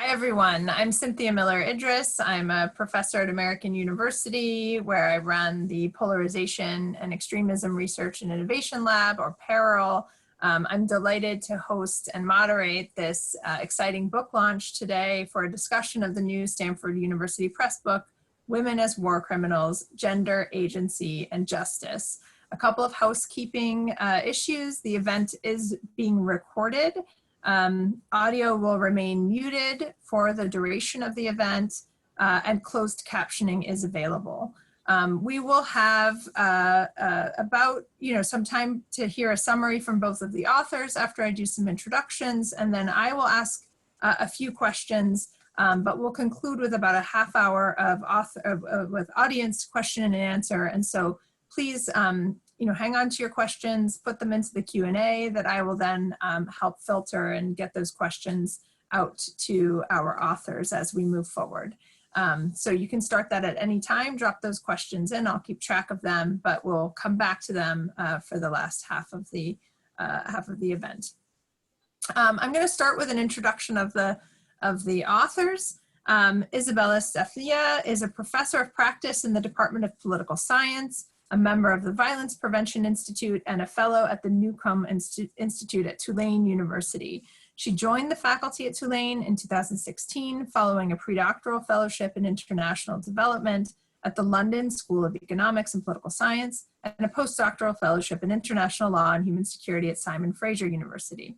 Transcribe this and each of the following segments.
Hi, everyone. I'm Cynthia Miller-Idris. I'm a professor at American University, where I run the Polarization and Extremism Research and Innovation Lab, or PERIL. I'm delighted to host and moderate this exciting book launch today for a discussion of the new Stanford University Press book, Women as War Criminals, Gender, Agency, and Justice. A couple of housekeeping issues. The event is being recorded. Audio will remain muted for the duration of the event, and closed captioning is available. We will have about some time to hear a summary from both of the authors after I do some introductions, and then I will ask a few questions, but we'll conclude with about a half hour with audience question and answer. And so please hang on to your questions, put them into the Q&A that I will then help filter and get those questions out to our authors as we move forward. So you can start that at any time, drop those questions in, I'll keep track of them, but we'll come back to them for the last half of the event. I'm going to start with an introduction of the authors. Isabella Steflia is a professor of practice in the Department of Political Science, a member of the Violence Prevention Institute, and a fellow at the Newcomb Institute at Tulane University. She joined the faculty at Tulane in 2016 following a predoctoral fellowship in international development at the London School of Economics and Political Science, and a postdoctoral fellowship in international law and human security at Simon Fraser University.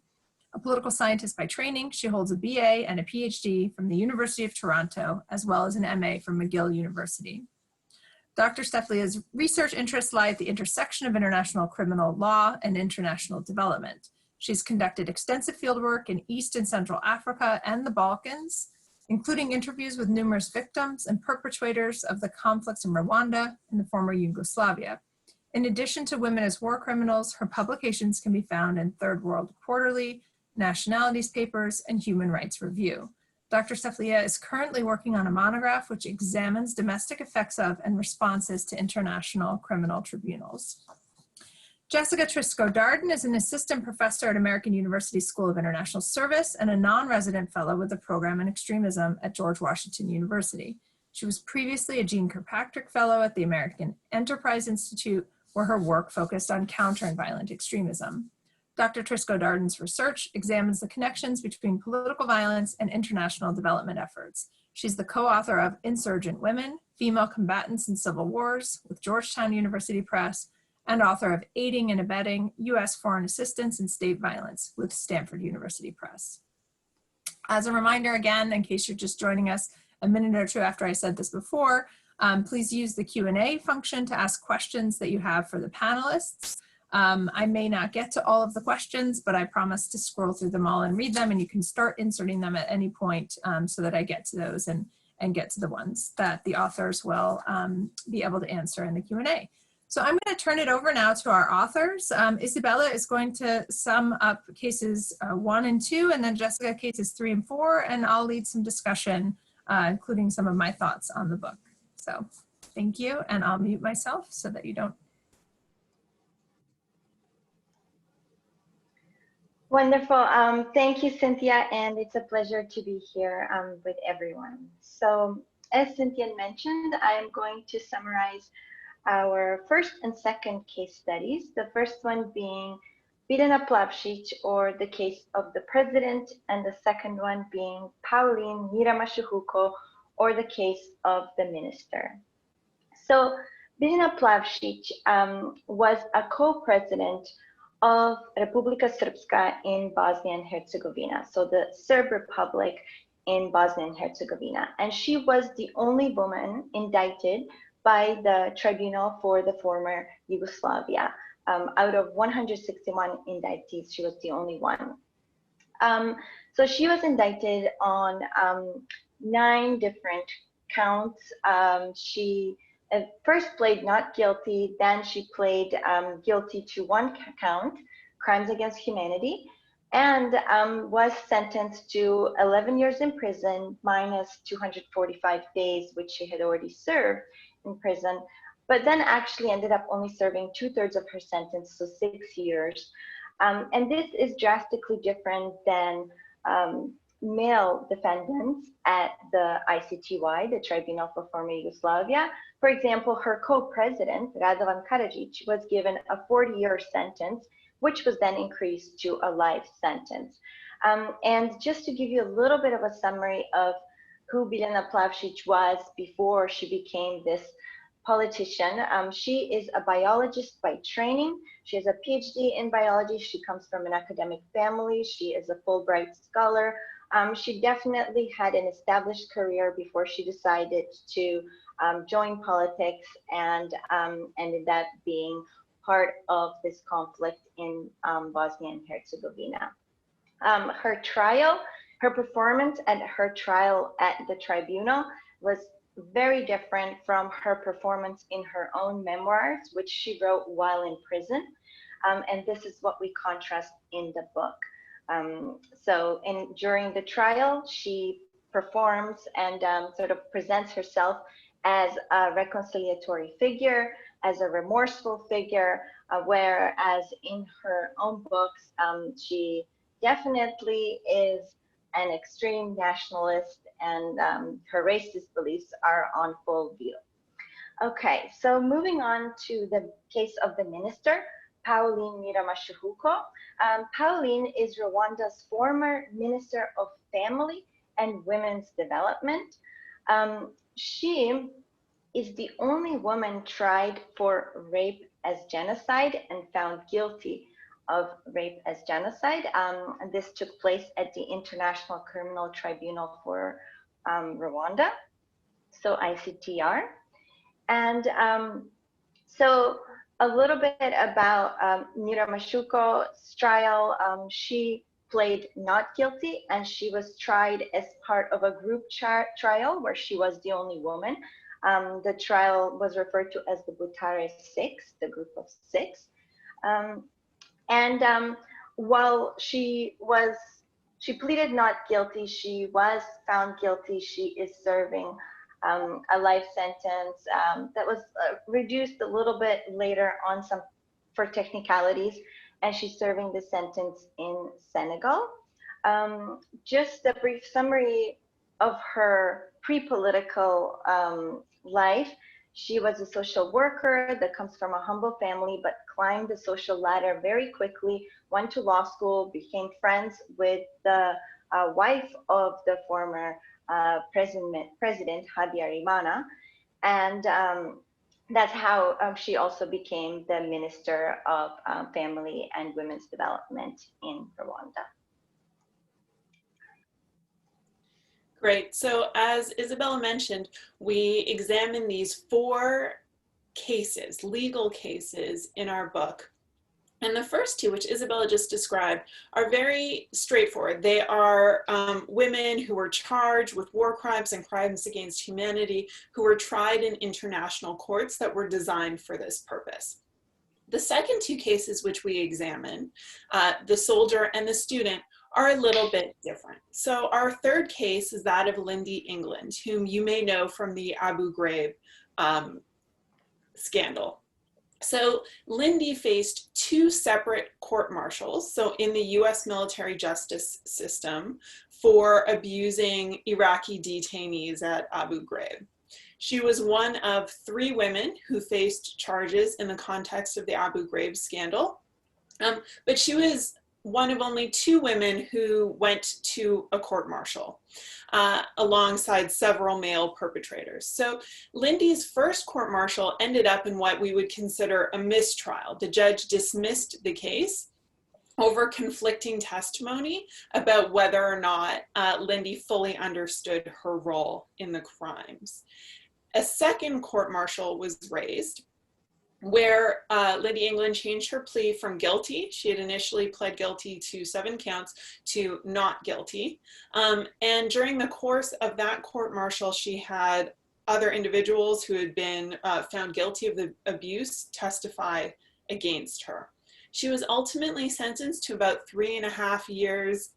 A political scientist by training, she holds a BA and a PhD from the University of Toronto, as well as an MA from McGill University. Dr. Steflia's research interests lie at the intersection of international criminal law and international development. She's conducted extensive fieldwork in East and Central Africa and the Balkans, including interviews with numerous victims and perpetrators of the conflicts in Rwanda and the former Yugoslavia. In addition to Women as War Criminals, her publications can be found in Third World Quarterly, Nationalities Papers, and Human Rights Review. Dr. Steflia is currently working on a monograph which examines domestic effects of and responses to international criminal tribunals. Jessica Triscoe-Darden is an assistant professor at American University School of International Service and a non-resident fellow with the program in extremism at George Washington University. She was previously a Jeane Kirkpatrick Fellow at the American Enterprise Institute, where her work focused on countering violent extremism. Dr. Triscoe-Darden's research examines the connections between political violence and international development efforts. She's the co-author of Insurgent Women, Female Combatants in Civil Wars with Georgetown University Press, and author of Aiding and Abetting U.S. Foreign Assistance in State Violence with Stanford University Press. As a reminder, again, in case you're just joining us a minute or two after I said this before, please use the Q&A function to ask questions that you have for the panelists. I may not get to all of the questions, but I promise to scroll through them all and read them, and you can start inserting them at any point so that I get to those and get to the ones that the authors will be able to answer in the Q&A. So I'm going to turn it over now to our authors. Isabella is going to sum up cases 1 and 2, and then Jessica cases 3 and 4, and I'll lead some discussion, including some of my thoughts on the book. So thank you, and I'll mute myself so that you don't. Wonderful. Thank you, Cynthia, and it's a pleasure to be here with everyone. So as Cynthia mentioned, I am going to summarize our first and second case studies, the first one being Biljana Plavšić, or the case of the president, and the second one being Pauline Mira-Mashuhuko, or the case of the minister. So Biljana Plavšić was a co-president of Republika Srpska in Bosnia and Herzegovina, so the Serb Republic in Bosnia and Herzegovina. And she was the only woman indicted by the tribunal for the former Yugoslavia. Out of 161 indictees, she was the only one. So she was indicted on 9 different counts. She first pled not guilty, then she pled guilty to 1 count, crimes against humanity, and was sentenced to 11 years in prison minus 245 days, which she had already served in prison, but then actually ended up only serving 2/3 of her sentence, so 6 years. And this is drastically different than male defendants at the ICTY, the Tribunal for Former Yugoslavia. For example, her co-president, Radovan Karadzic, was given a 40-year sentence, which was then increased to a life sentence. And just to give you a little bit of a summary of who Biljana Plavšić was before she became this politician. She is a biologist by training. She has a PhD in biology. She comes from an academic family. She is a Fulbright scholar. She definitely had an established career before she decided to join politics and ended up being part of this conflict in Bosnia and Herzegovina. Her performance at her trial at the tribunal was very different from her performance in her own memoirs, which she wrote while in prison. And this is what we contrast in the book. During the trial, she performs and sort of presents herself as a reconciliatory figure, as a remorseful figure, whereas in her own books, she definitely is an extreme nationalist, and her racist beliefs are on full view. Okay, so moving on to the case of the minister, Pauline Nyiramashuhuko. Pauline is Rwanda's former Minister of Family and Women's Development. She is the only woman tried for rape as genocide and found guilty of rape as genocide. And this took place at the International Criminal Tribunal for Rwanda, so ICTR. And so a little bit about Nyiramashuko's trial. She pleaded not guilty, and she was tried as part of a group trial where she was the only woman. The trial was referred to as the Butare Six, the group of six. While she pleaded not guilty, she was found guilty. She is serving a life sentence that was reduced a little bit later on for technicalities, and she's serving the sentence in Senegal. Just a brief summary of her pre-political life. She was a social worker that comes from a humble family, but climbed the social ladder very quickly, went to law school, became friends with the wife of the former President Habyarimana. And that's how she also became the Minister of Family and Women's Development in Rwanda. Great. So as Isabella mentioned, we examine these 4 cases, legal cases in our book. And the first 2, which Isabella just described, are very straightforward. They are women who were charged with war crimes and crimes against humanity, who were tried in international courts that were designed for this purpose. The second 2 cases which we examine, the soldier and the student, are a little bit different. So our third case is that of Lindy England, whom you may know from the Abu Ghraib scandal. So Lindy faced 2 separate court-martials, so in the US military justice system, for abusing Iraqi detainees at Abu Ghraib. She was one of 3 women who faced charges in the context of the Abu Ghraib scandal, but she was one of only 2 women who went to a court-martial alongside several male perpetrators. So Lindy's first court-martial ended up in what we would consider a mistrial. The judge dismissed the case over conflicting testimony about whether or not Lindy fully understood her role in the crimes. A second court-martial was raised, where Lindy England changed her plea from guilty. She had initially pled guilty to 7 counts to not guilty. And during the course of that court-martial, she had other individuals who had been found guilty of the abuse testify against her. She was ultimately sentenced to about 3.5 years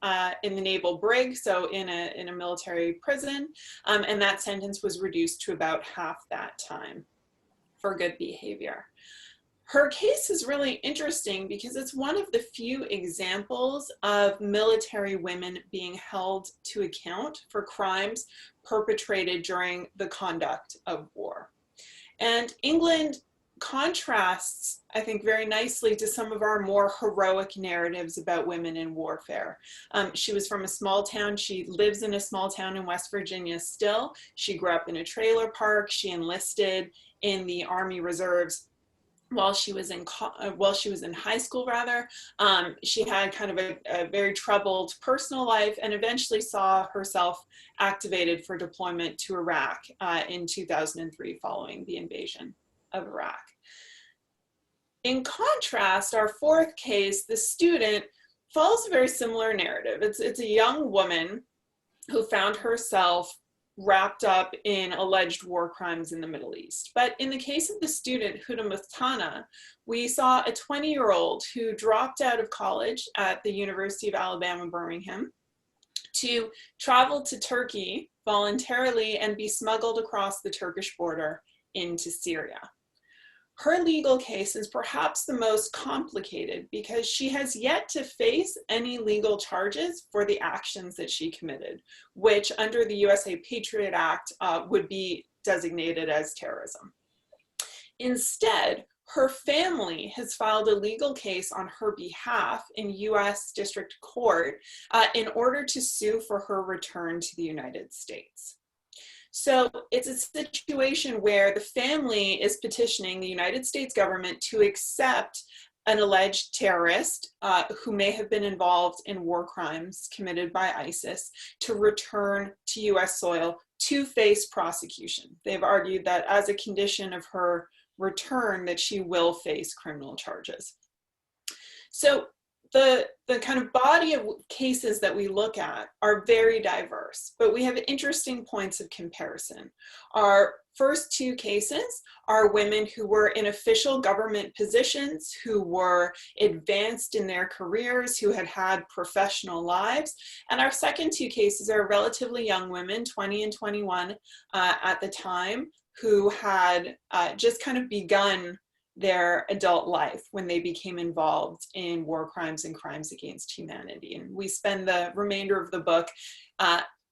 in the naval brig, so in a military prison, and that sentence was reduced to about half that time for good behavior. Her case is really interesting because it's one of the few examples of military women being held to account for crimes perpetrated during the conduct of war. And England contrasts, I think, very nicely to some of our more heroic narratives about women in warfare. She was from a small town. She lives in a small town in West Virginia still. She grew up in a trailer park. She enlisted in the Army Reserves while she was in high school, rather. She had kind of a very troubled personal life and eventually saw herself activated for deployment to Iraq in 2003 following the invasion of Iraq. In contrast, our fourth case, the student, follows a very similar narrative. It's a young woman who found herself wrapped up in alleged war crimes in the Middle East. But in the case of the student, Huda Muthana, we saw a 20-year-old who dropped out of college at the University of Alabama, Birmingham, to travel to Turkey voluntarily and be smuggled across the Turkish border into Syria. Her legal case is perhaps the most complicated because she has yet to face any legal charges for the actions that she committed, which under the USA Patriot Act would be designated as terrorism. Instead, her family has filed a legal case on her behalf in US District Court in order to sue for her return to the United States. So it's a situation where the family is petitioning the United States government to accept an alleged terrorist who may have been involved in war crimes committed by ISIS to return to US soil to face prosecution. They've argued that as a condition of her return that she will face criminal charges. So the kind of body of cases that we look at are very diverse, but we have interesting points of comparison. Our first two cases are women who were in official government positions, who were advanced in their careers, who had had professional lives. And our second two cases are relatively young women, 20 and 21 at the time, who had just kind of begun their adult life when they became involved in war crimes and crimes against humanity. And we spend the remainder of the book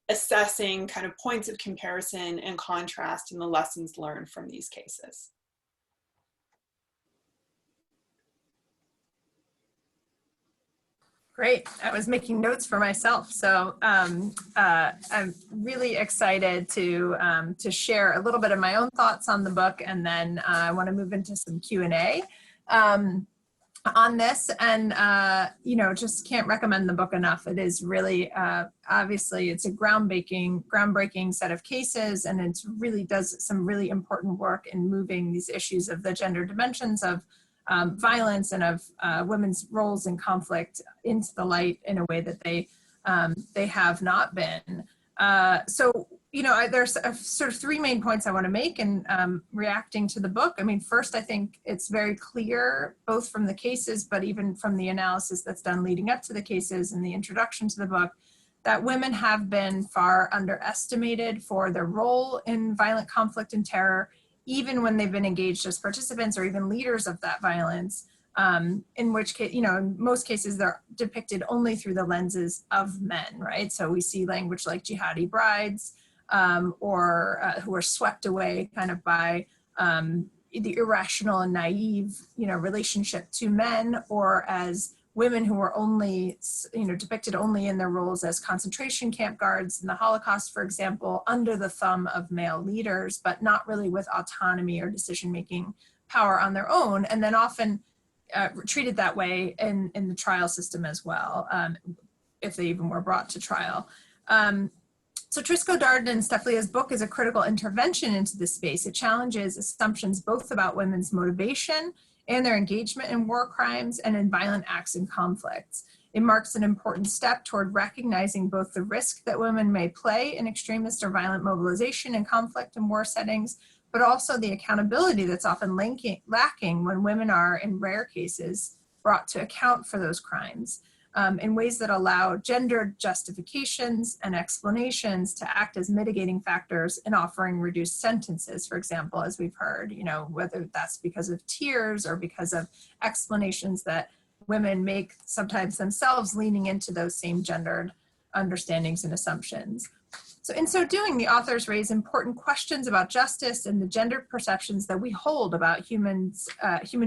assessing kind of points of comparison and contrast and the lessons learned from these cases. Great. I was making notes for myself. So I'm really excited to share a little bit of my own thoughts on the book, and then I want to move into some Q&A on this. And, you know, just can't recommend the book enough. It is really, obviously, it's a groundbreaking set of cases, and it really does some really important work in moving these issues of the gender dimensions of violence and of women's roles in conflict into the light in a way that they have not been. So, you know, there's sort of three main points I want to make in reacting to the book. I mean, first, I think it's very clear, both from the cases, but even from the analysis that's done leading up to the cases and the introduction to the book, that women have been far underestimated for their role in violent conflict and terror, even when they've been engaged as participants or even leaders of that violence, in which case, you know, in most cases, they're depicted only through the lenses of men, right? So we see language like jihadi brides, or who are swept away kind of by the irrational and naive, you know, relationship to men, or as women who were only, you know, depicted only in their roles as concentration camp guards in the Holocaust, for example, under the thumb of male leaders, but not really with autonomy or decision-making power on their own, and then often treated that way in the trial system as well, if they even were brought to trial. So Trisco Darden's Steflia's book is a critical intervention into this space. It challenges assumptions both about women's motivation and their engagement in war crimes and in violent acts and conflicts. It marks an important step toward recognizing both the risk that women may play in extremist or violent mobilization in conflict and war settings, but also the accountability that's often lacking when women are, in rare cases, brought to account for those crimes. in ways that allow gendered justifications and explanations to act as mitigating factors in offering reduced sentences, for example, as we've heard, you know, whether that's because of tears or because of explanations that women make sometimes themselves, leaning into those same gendered understandings and assumptions. So in so doing, the authors raise important questions about justice and the gendered perceptions that we hold about human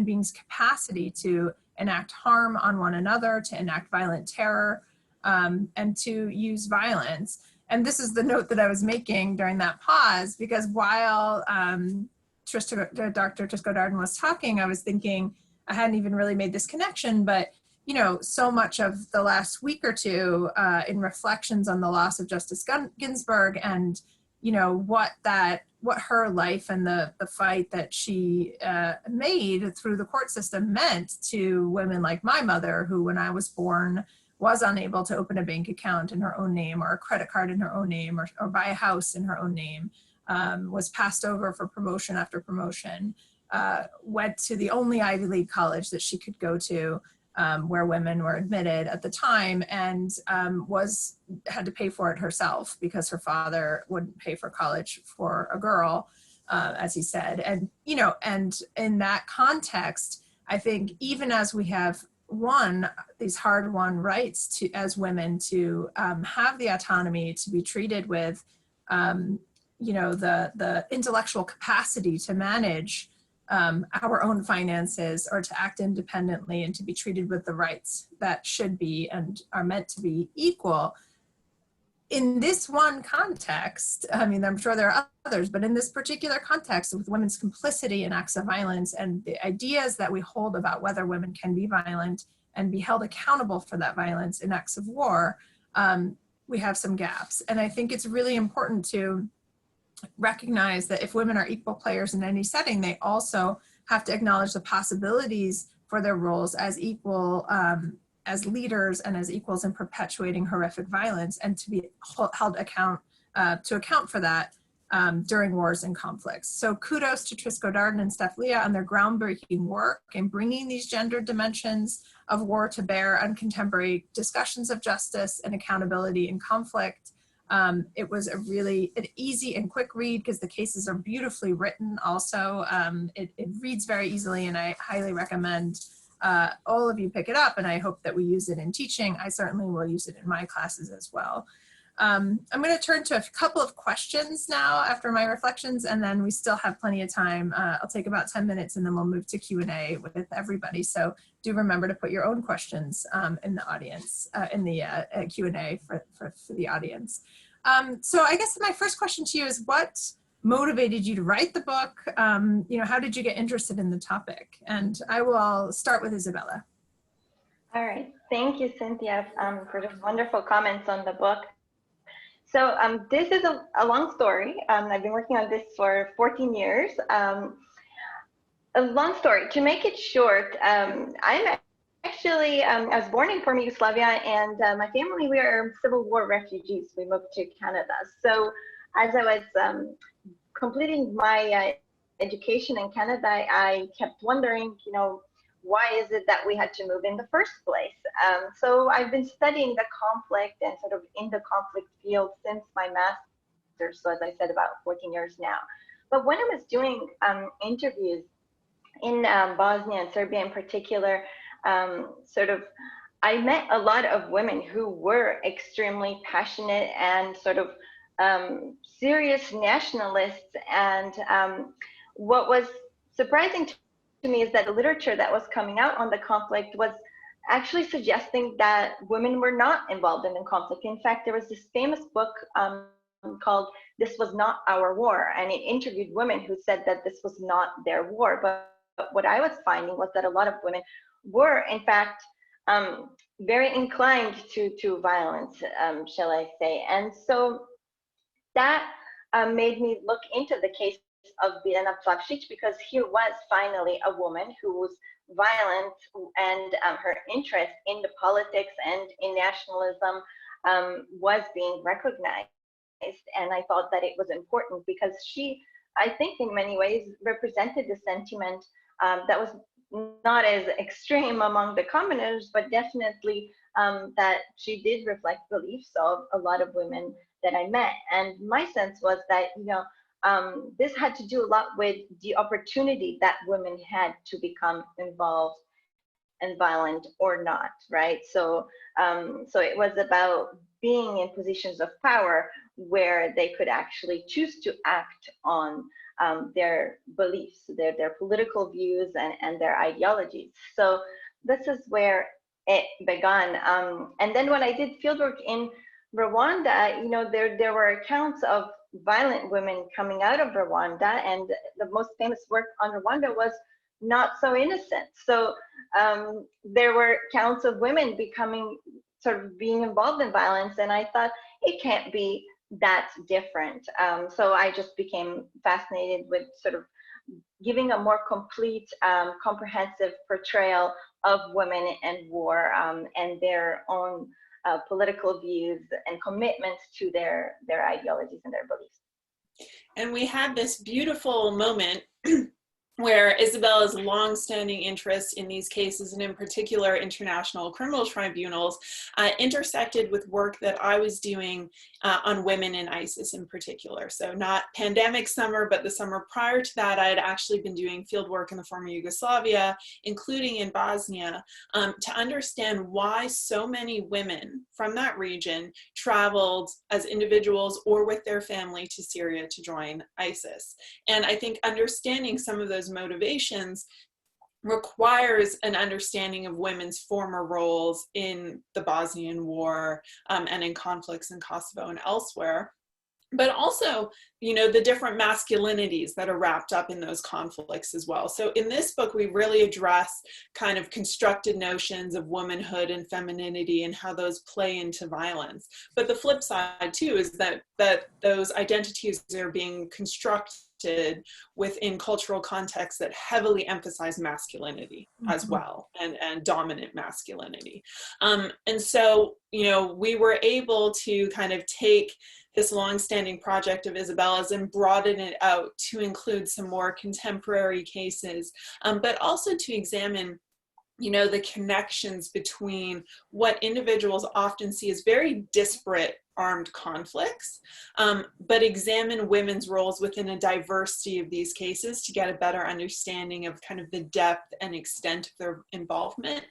beings' capacity to enact harm on one another, to enact violent terror, and to use violence. And this is the note that I was making during that pause, because while Dr. Trisco Darden was talking, I was thinking, I hadn't even really made this connection, but you know, so much of the last week or two in reflections on the loss of Justice Ginsburg and, you know, what her life and the fight that she made through the court system meant to women like my mother, who when I was born was unable to open a bank account in her own name or a credit card in her own name or buy a house in her own name, was passed over for promotion after promotion, went to the only Ivy League college that she could go to, where women were admitted at the time, and had to pay for it herself because her father wouldn't pay for college for a girl, as he said. And, you know, and in that context, I think even as we have won these hard-won rights to, as women, to have the autonomy to be treated with, you know, the intellectual capacity to manage our own finances or to act independently and to be treated with the rights that should be and are meant to be equal. In this one context, I mean, I'm sure there are others, but in this particular context with women's complicity in acts of violence and the ideas that we hold about whether women can be violent and be held accountable for that violence in acts of war, we have some gaps. And I think it's really important to recognize that if women are equal players in any setting, they also have to acknowledge the possibilities for their roles as equal, as leaders and as equals in perpetuating horrific violence, and to be held to account for that during wars and conflicts. So kudos to Trisco Darden and Steph Leah on their groundbreaking work in bringing these gendered dimensions of war to bear on contemporary discussions of justice and accountability in conflict. It was a really an easy and quick read because the cases are beautifully written also. It reads very easily, and I highly recommend all of you pick it up, and I hope that we use it in teaching. I certainly will use it in my classes as well. I'm going to turn to a couple of questions now after my reflections, and then we still have plenty of time. I'll take about 10 minutes and then we'll move to Q&A with everybody. So do remember to put your own questions in the audience, in the Q&A for the audience. So I guess my first question to you is, what motivated you to write the book? You know, how did you get interested in the topic? And I will start with Isabella. All right, thank you, Cynthia, for the wonderful comments on the book. So this is a long story. I've been working on this for 14 years. A long story. To make it short, I was born in former Yugoslavia, and my family, we are Civil War refugees. We moved to Canada. So as I was completing my education in Canada, I kept wondering, you know, why is it that we had to move in the first place? So I've been studying the conflict and sort of in the conflict field since my master's, so as I said, about 14 years now. But when I was doing interviews in Bosnia and Serbia in particular, I met a lot of women who were extremely passionate and sort of serious nationalists. And what was surprising to me is that the literature that was coming out on the conflict was actually suggesting that women were not involved in the conflict. In fact, there was this famous book called "This Was Not Our War," and it interviewed women who said that this was not their war. But what I was finding was that a lot of women were, in fact, very inclined to violence, shall I say. And so that made me look into the case of Biljana Plavšić, because here was finally a woman who was violent, and her interest in the politics and in nationalism was being recognized. And I thought that it was important because she, I think in many ways, represented the sentiment that was not as extreme among the commoners, but definitely that she did reflect beliefs of a lot of women that I met. And my sense was that, this had to do a lot with the opportunity that women had to become involved and violent or not, right? So, so it was about being in positions of power where they could actually choose to act on their beliefs, their political views and their ideologies. So this is where it began. And then when I did fieldwork in Rwanda, there were accounts of violent women coming out of Rwanda, and the most famous work on Rwanda was Not So Innocent. So there were accounts of women being involved in violence, and I thought it can't be that different. So I just became fascinated with sort of giving a more complete, comprehensive portrayal of women and war and their own political views and commitments to their ideologies and their beliefs. And we had this beautiful moment where Isabella's longstanding interest in these cases, and in particular international criminal tribunals, intersected with work that I was doing on women in ISIS in particular. So not pandemic summer, but the summer prior to that, I had actually been doing field work in the former Yugoslavia, including in Bosnia, to understand why so many women from that region traveled as individuals or with their family to Syria to join ISIS. And I think understanding some of those motivations requires an understanding of women's former roles in the Bosnian War and in conflicts in Kosovo and elsewhere, but also, the different masculinities that are wrapped up in those conflicts as well. So in this book, we really address kind of constructed notions of womanhood and femininity and how those play into violence. But the flip side too is that those identities are being constructed within cultural contexts that heavily emphasize masculinity as well, and dominant masculinity. And so, we were able to kind of take this longstanding project of Isabella's and broaden it out to include some more contemporary cases, but also to examine the connections between what individuals often see as very disparate armed conflicts, but examine women's roles within a diversity of these cases to get a better understanding of kind of the depth and extent of their involvement,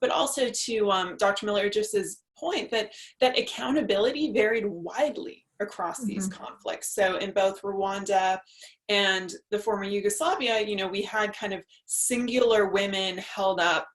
but also to Dr. Miller-Idris's point that accountability varied widely across these conflicts. So in both Rwanda and the former Yugoslavia, we had kind of singular women held up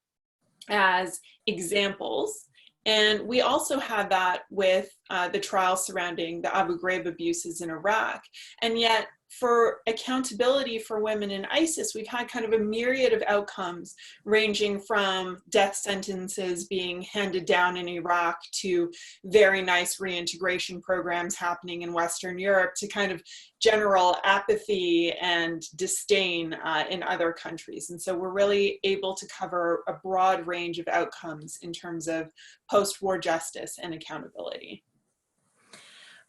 as examples. And we also had that with the trials surrounding the Abu Ghraib abuses in Iraq. And yet, for accountability for women in ISIS, we've had kind of a myriad of outcomes ranging from death sentences being handed down in Iraq to very nice reintegration programs happening in Western Europe to kind of general apathy and disdain in other countries. And so we're really able to cover a broad range of outcomes in terms of post-war justice and accountability.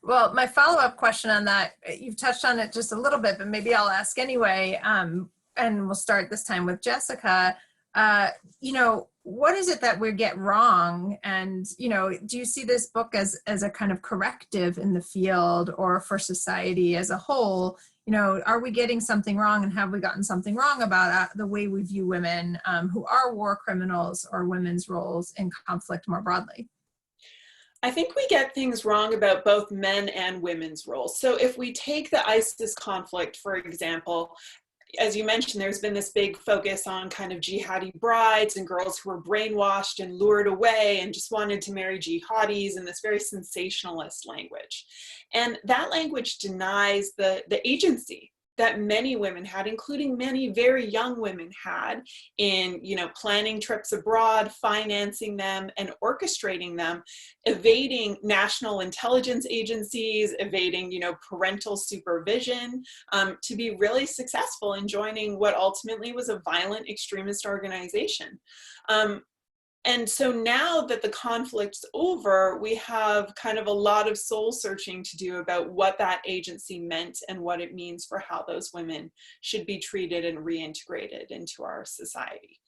Well, my follow-up question on that, you've touched on it just a little bit, but maybe I'll ask anyway, and we'll start this time with Jessica. What is it that we get wrong? And, do you see this book as a kind of corrective in the field or for society as a whole? Are we getting something wrong, and have we gotten something wrong about the way we view women who are war criminals or women's roles in conflict more broadly? I think we get things wrong about both men and women's roles. So if we take the ISIS conflict, for example, as you mentioned, there's been this big focus on kind of jihadi brides and girls who were brainwashed and lured away and just wanted to marry jihadis, in this very sensationalist language. And that language denies the agency that many women had, including many very young women had, in planning trips abroad, financing them, and orchestrating them, evading national intelligence agencies, evading parental supervision, to be really successful in joining what ultimately was a violent extremist organization. And so now that the conflict's over, we have kind of a lot of soul searching to do about what that agency meant and what it means for how those women should be treated and reintegrated into our society.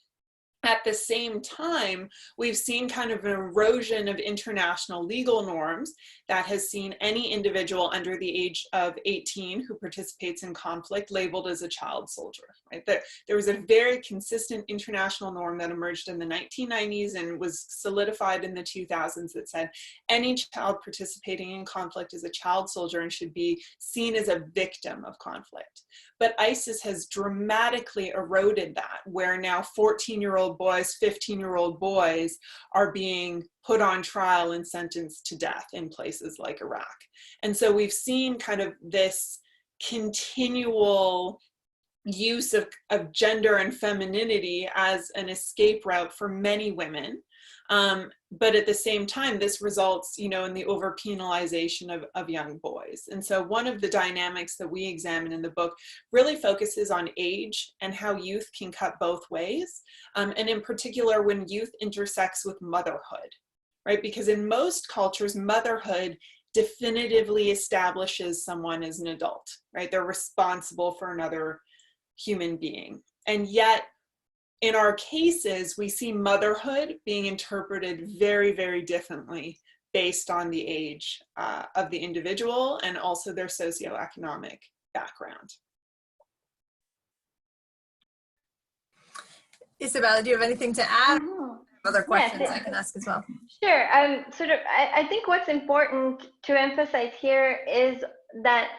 At the same time, we've seen kind of an erosion of international legal norms that has seen any individual under the age of 18 who participates in conflict labeled as a child soldier, right? There was a very consistent international norm that emerged in the 1990s and was solidified in the 2000s that said any child participating in conflict is a child soldier and should be seen as a victim of conflict. But ISIS has dramatically eroded that, where now 14-year-old boys, 15-year-old boys are being put on trial and sentenced to death in places like Iraq. And so we've seen kind of this continual use of gender and femininity as an escape route for many women. But at the same time, this results, in the over-penalization of young boys. And so one of the dynamics that we examine in the book really focuses on age and how youth can cut both ways. And in particular, when youth intersects with motherhood, right? Because in most cultures, motherhood definitively establishes someone as an adult, right? They're responsible for another human being. And yet, in our cases, we see motherhood being interpreted very, very differently based on the age of the individual and also their socioeconomic background. Isabella, do you have anything to add? Other questions Yes, I can ask as well. Sure. I think what's important to emphasize here is that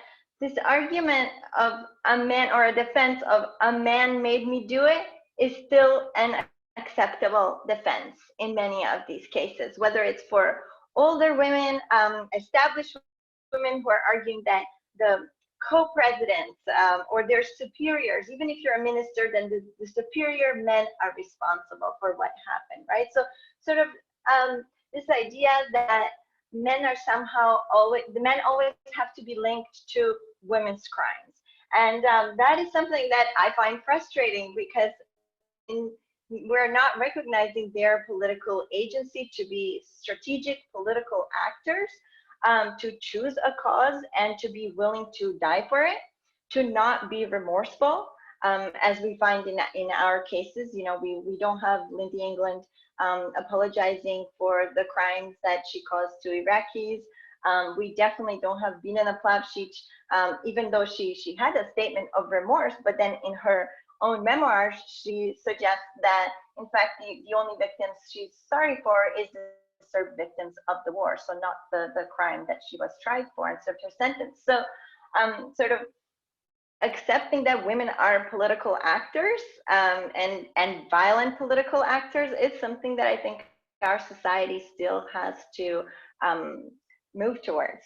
this argument of a man, or a defense of a man made me do it, is still an acceptable defense in many of these cases, whether it's for older women, established women who are arguing that the co-presidents or their superiors, even if you're a minister, then the superior men are responsible for what happened, right? So sort of this idea that men are somehow the men always have to be linked to women's crimes. And that is something that I find frustrating, because we're not recognizing their political agency to be strategic political actors, to choose a cause and to be willing to die for it, to not be remorseful, as we find in our cases. We don't have Lindy England apologizing for the crimes that she caused to Iraqis. We definitely don't have Bina Plavšić, even though she had a statement of remorse, but then in her own memoirs, she suggests that, in fact, the only victims she's sorry for is the Serb victims of the war, so not the crime that she was tried for and served her sentence. So sort of accepting that women are political actors and violent political actors is something that I think our society still has to move towards.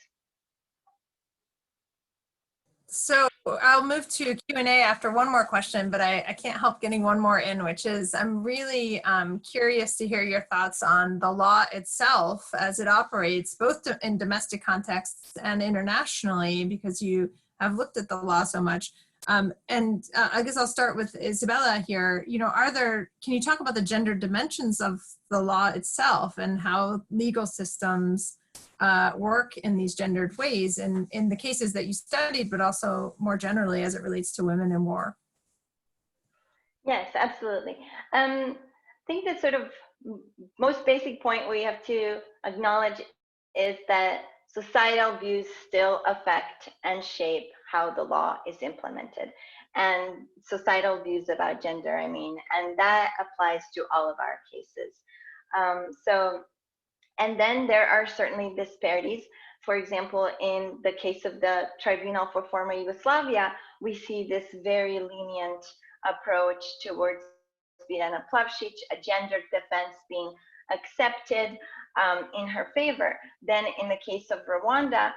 So I'll move to Q&A after one more question, but I can't help getting one more in, which is I'm really curious to hear your thoughts on the law itself as it operates, both in domestic contexts and internationally, because you have looked at the law so much. I guess I'll start with Isabella here. Can you talk about the gender dimensions of the law itself and how legal systems work in these gendered ways and in the cases that you studied, but also more generally as it relates to women in war? Yes, absolutely. I think the sort of most basic point we have to acknowledge is that societal views still affect and shape how the law is implemented, and societal views about gender, and that applies to all of our cases. And then there are certainly disparities. For example, in the case of the Tribunal for former Yugoslavia, we see this very lenient approach towards Bina Plavšić, a gendered defense being accepted in her favor. Then in the case of Rwanda,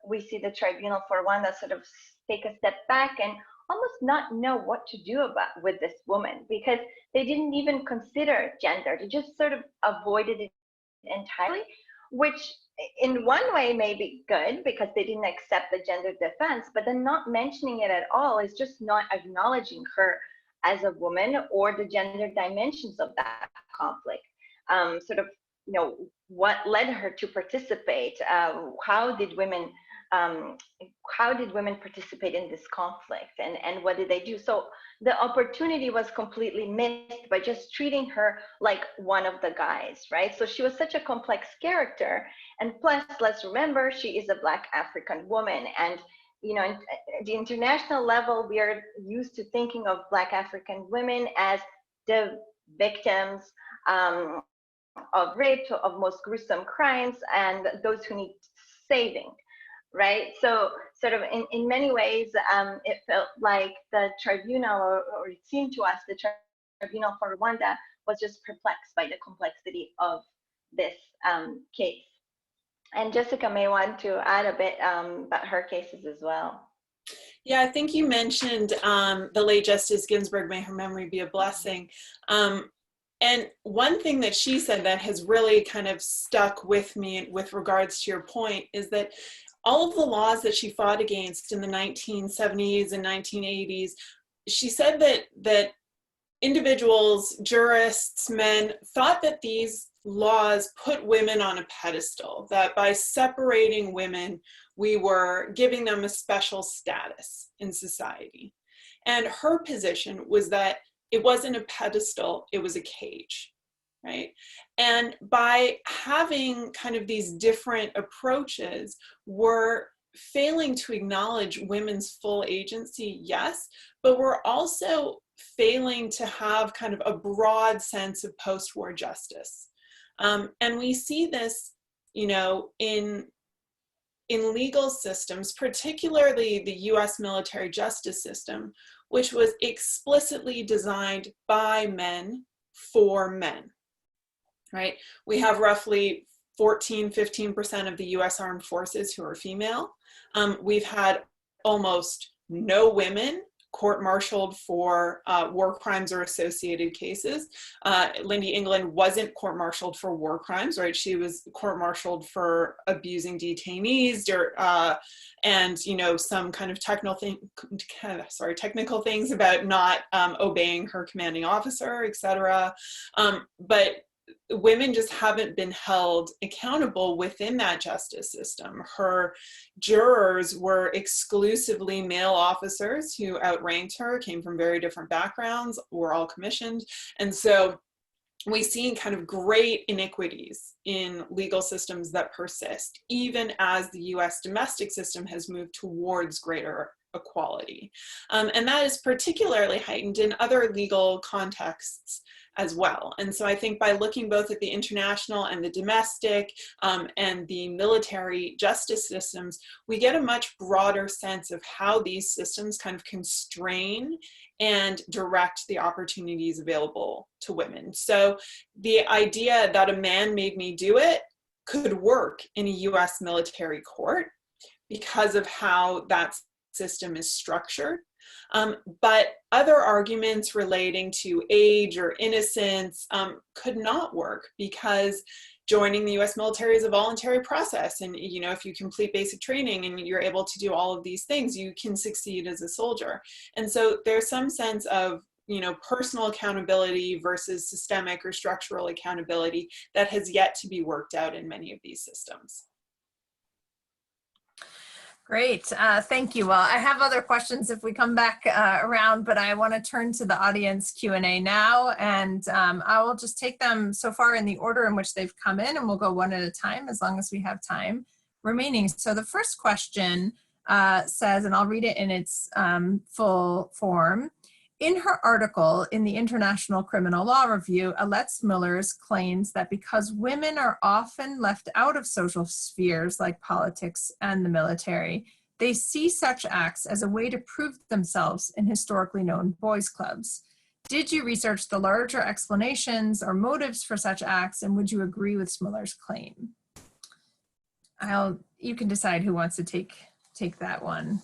we see the Tribunal for Rwanda sort of take a step back and almost not know what to do with this woman, because they didn't even consider gender. They just sort of avoided it entirely, which in one way may be good because they didn't accept the gender defense, but then not mentioning it at all is just not acknowledging her as a woman or the gender dimensions of that conflict. What led her to participate? How did women how did women participate in this conflict, and what did they do? So the opportunity was completely missed by just treating her like one of the guys, right? So she was such a complex character. And plus, let's remember, she is a Black African woman. And, you know, at the international level, we are used to thinking of Black African women as the victims of rape, of most gruesome crimes, and those who need saving, right? So sort of in many ways, it felt like the tribunal, or it seemed to us, the tribunal for Rwanda was just perplexed by the complexity of this case. And Jessica may want to add a bit about her cases as well. Yeah, I think you mentioned the late Justice Ginsburg, may her memory be a blessing. And one thing that she said that has really kind of stuck with me with regards to your point is that all of the laws that she fought against in the 1970s and 1980s, she said that individuals, jurists, men, thought that these laws put women on a pedestal, that by separating women, we were giving them a special status in society. And her position was that it wasn't a pedestal, it was a cage, right? And by having kind of these different approaches, we're failing to acknowledge women's full agency, yes, but we're also failing to have kind of a broad sense of post-war justice. And we see this, you know, in legal systems, particularly the US military justice system, which was explicitly designed by men for men, right? We have roughly 15% of the US Armed Forces who are female. We've had almost no women court-martialed for war crimes or associated cases. Lindy England wasn't court-martialed for war crimes, right? She was court-martialed for abusing detainees, and you know, some kind of technical things about not obeying her commanding officer, etc. But women just haven't been held accountable within that justice system. Her jurors were exclusively male officers who outranked her, came from very different backgrounds, were all commissioned. And so we see kind of great inequities in legal systems that persist, even as the US domestic system has moved towards greater equality. And that is particularly heightened in other legal contexts as well. And so I think by looking both at the international and the domestic and the military justice systems, we get a much broader sense of how these systems kind of constrain and direct the opportunities available to women. So the idea that a man made me do it could work in a US military court because of how that system is structured. But other arguments relating to age or innocence could not work because joining the US military is a voluntary process. And, you know, if you complete basic training and you're able to do all of these things, you can succeed as a soldier. And so there's some sense of, you know, personal accountability versus systemic or structural accountability that has yet to be worked out in many of these systems. Great, thank you. Well, I have other questions if we come back around, but I want to turn to the audience Q&A now, and I will just take them so far in the order in which they've come in, and we'll go one at a time as long as we have time remaining. So the first question says, and I'll read it in its full form. In her article in the International Criminal Law Review, Alette Mullers claims that because women are often left out of social spheres like politics and the military, they see such acts as a way to prove themselves in historically known boys' clubs. Did you research the larger explanations or motives for such acts, and would you agree with Mullers' claim? You can decide who wants to take that one.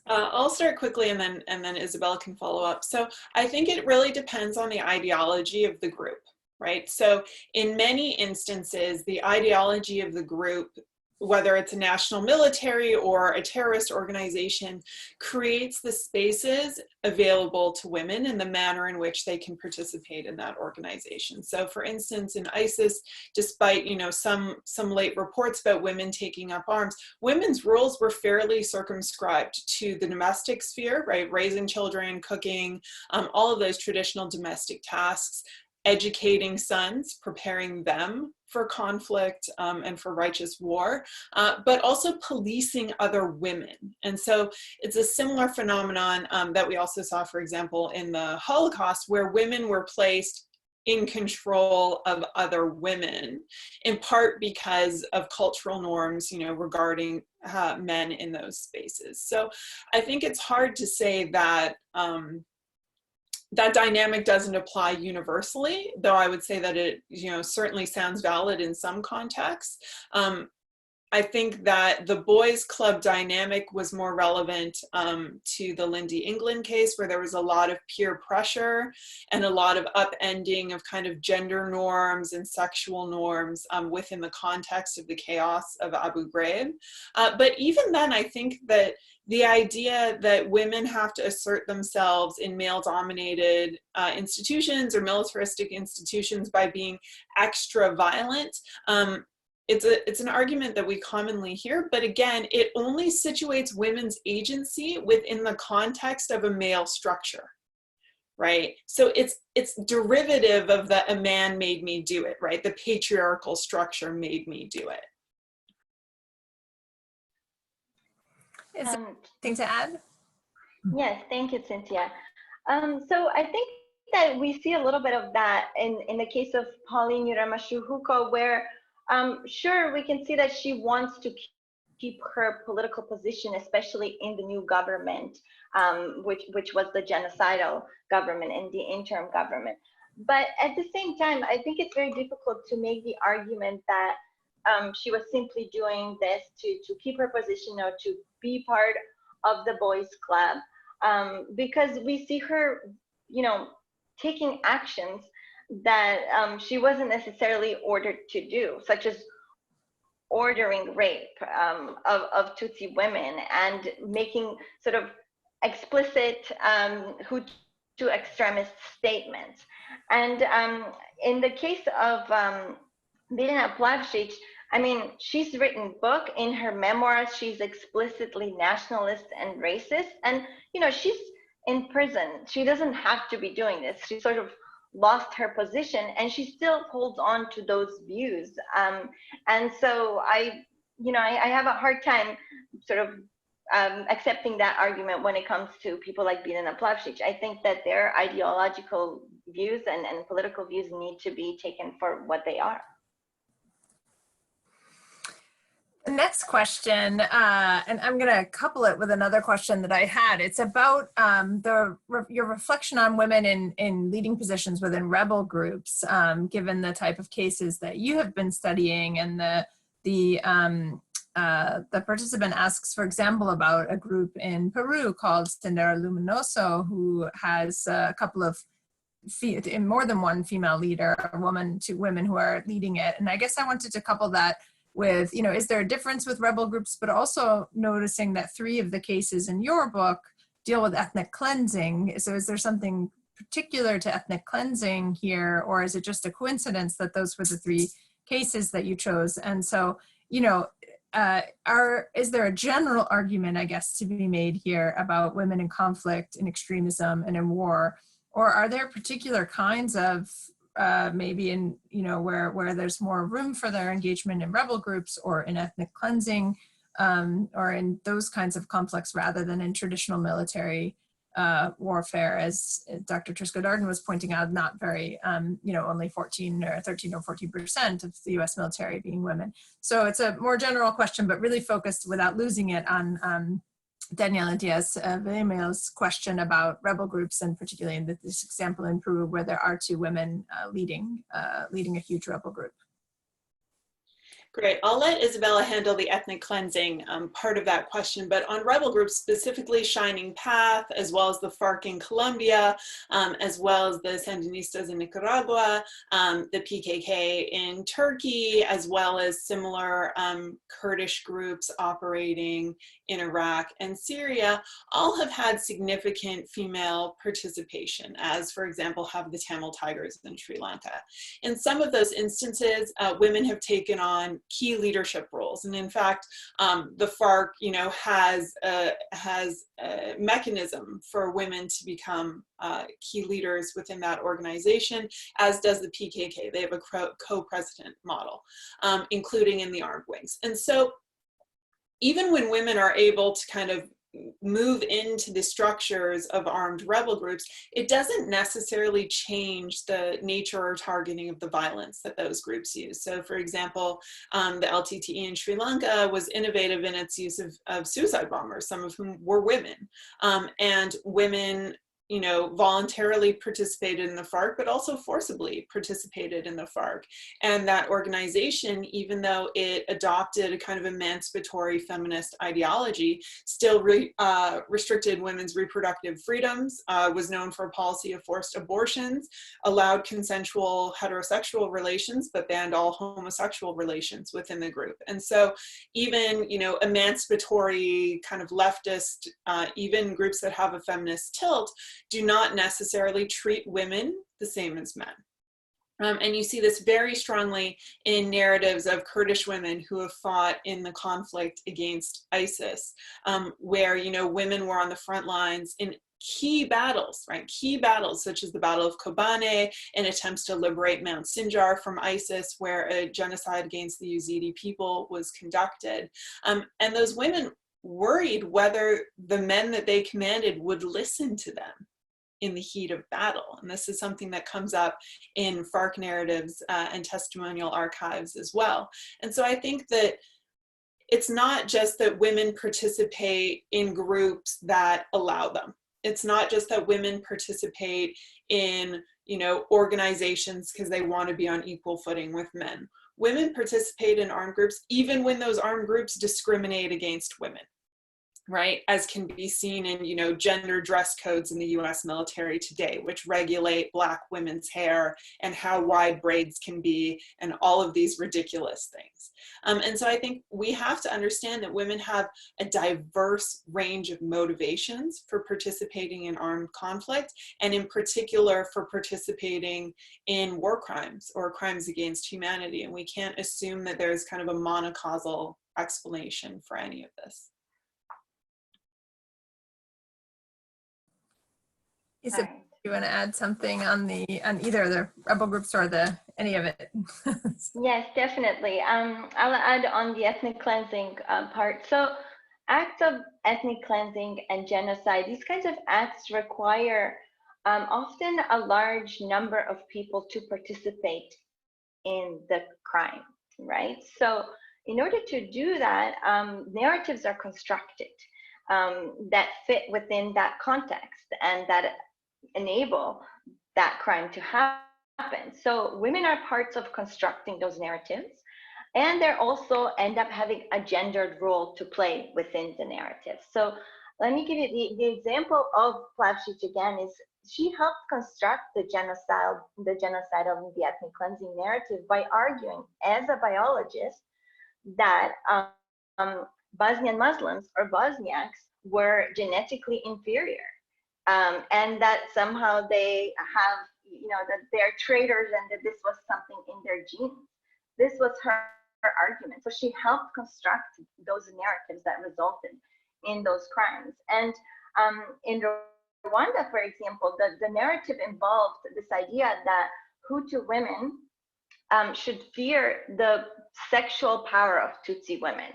I'll start quickly and then Isabel can follow up. So I think it really depends on the ideology of the group, right? So in many instances, the ideology of the group whether it's a national military or a terrorist organization, creates the spaces available to women in the manner in which they can participate in that organization. So for instance, in ISIS, despite, you know, some late reports about women taking up arms, women's roles were fairly circumscribed to the domestic sphere, right? Raising children, cooking, all of those traditional domestic tasks, educating sons, preparing them for conflict and for righteous war, but also policing other women. And so it's a similar phenomenon that we also saw, for example, in the Holocaust, where women were placed in control of other women, in part because of cultural norms, you know, regarding men in those spaces. So I think it's hard to say that that dynamic doesn't apply universally, though I would say that it, you know, certainly sounds valid in some contexts. I think that the boys' club dynamic was more relevant to the Lindy England case, where there was a lot of peer pressure and a lot of upending of kind of gender norms and sexual norms within the context of the chaos of Abu Ghraib. But even then, I think that the idea that women have to assert themselves in male-dominated institutions or militaristic institutions by being extra violent, it's an argument that we commonly hear, but again, it only situates women's agency within the context of a male structure, right? So it's derivative of the "a man made me do it," right? The patriarchal structure made me do it. Is there anything to add? Yes, thank you, Cynthia. So I think that we see a little bit of that in the case of Pauline Yuramashuhuko, where sure, we can see that she wants to keep her political position, especially in the new government, which was the genocidal government and the interim government. But at the same time, I think it's very difficult to make the argument that she was simply doing this to keep her position or to be part of the boys' club, because we see her, you know, taking actions that she wasn't necessarily ordered to do, such as ordering rape of Tutsi women and making sort of explicit Hutu extremist statements. And in the case of Biljana Plavšić, I mean, she's written book. In her memoirs, she's explicitly nationalist and racist. And, you know, she's in prison. She doesn't have to be doing this. She sort of lost her position and she still holds on to those views. And so I have a hard time sort of accepting that argument when it comes to people like Biljana Plavšić. I think that their ideological views and political views need to be taken for what they are. The next question, and I'm going to couple it with another question that I had. It's about your reflection on women in leading positions within rebel groups, given the type of cases that you have been studying. And the participant asks, for example, about a group in Peru called Sendero Luminoso, who has a couple of more than one female leader, two women who are leading it. And I guess I wanted to couple that with, you know, is there a difference with rebel groups, but also noticing that 3 of the cases in your book deal with ethnic cleansing. So is there something particular to ethnic cleansing here, or is it just a coincidence that those were the 3 cases that you chose? And so, you know, is there a general argument, I guess, to be made here about women in conflict, in extremism, and in war? Or are there particular kinds of maybe in, you know, where there's more room for their engagement in rebel groups or in ethnic cleansing or in those kinds of conflicts rather than in traditional military warfare, as Dr. Trisco-Darden was pointing out, not very, you know, only 13 or 14% of the US military being women. So it's a more general question, but really focused without losing it on Daniela Diaz-Villamil's question about rebel groups, and particularly in this example in Peru, where there are 2 women leading a huge rebel group. Great. I'll let Isabella handle the ethnic cleansing part of that question, but on rebel groups, specifically Shining Path, as well as the FARC in Colombia, as well as the Sandinistas in Nicaragua, the PKK in Turkey, as well as similar Kurdish groups operating in Iraq and Syria, all have had significant female participation, as for example, have the Tamil Tigers in Sri Lanka. In some of those instances, women have taken on key leadership roles, and in fact, the FARC, has a mechanism for women to become key leaders within that organization, as does the PKK. They have a co-president model, including in the armed wings. And so, even when women are able to kind of move into the structures of armed rebel groups, it doesn't necessarily change the nature or targeting of the violence that those groups use. So for example, the LTTE in Sri Lanka was innovative in its use of suicide bombers, some of whom were women. And women voluntarily participated in the FARC, but also forcibly participated in the FARC. And that organization, even though it adopted a kind of emancipatory feminist ideology, still restricted women's reproductive freedoms, was known for a policy of forced abortions, allowed consensual heterosexual relations, but banned all homosexual relations within the group. And so even, emancipatory kind of leftist, even groups that have a feminist tilt, do not necessarily treat women the same as men. And you see this very strongly in narratives of Kurdish women who have fought in the conflict against ISIS, where, women were on the front lines in key battles, right? Key battles such as the Battle of Kobane and attempts to liberate Mount Sinjar from ISIS, where a genocide against the Yazidi people was conducted. And those women worried whether the men that they commanded would listen to them in the heat of battle. And this is something that comes up in FARC narratives and testimonial archives as well. And so I think that it's not just that women participate in groups that allow them. It's not just that women participate in, organizations because they want to be on equal footing with men. Women participate in armed groups even when those armed groups discriminate against women, right? As can be seen in, gender dress codes in the US military today, which regulate Black women's hair and how wide braids can be and all of these ridiculous things. And so I think we have to understand that women have a diverse range of motivations for participating in armed conflict, and in particular for participating in war crimes or crimes against humanity. And we can't assume that there's kind of a monocausal explanation for any of this. Isa, do you want to add something on either the rebel groups or any of it? Yes, definitely. I'll add on the ethnic cleansing part. So acts of ethnic cleansing and genocide, these kinds of acts require often a large number of people to participate in the crime, right? So in order to do that, narratives are constructed that fit within that context and that enable that crime to happen. So women are parts of constructing those narratives, and they also end up having a gendered role to play within the narrative. So let me give you the example of Plavshich again. Is she helped construct the genocidal and the ethnic cleansing narrative by arguing as a biologist that Bosnian Muslims or Bosniaks were genetically inferior. And that somehow they have, that they're traitors and that this was something in their genes. This was her argument. So she helped construct those narratives that resulted in those crimes. And in Rwanda, for example, the narrative involved this idea that Hutu women should fear the sexual power of Tutsi women.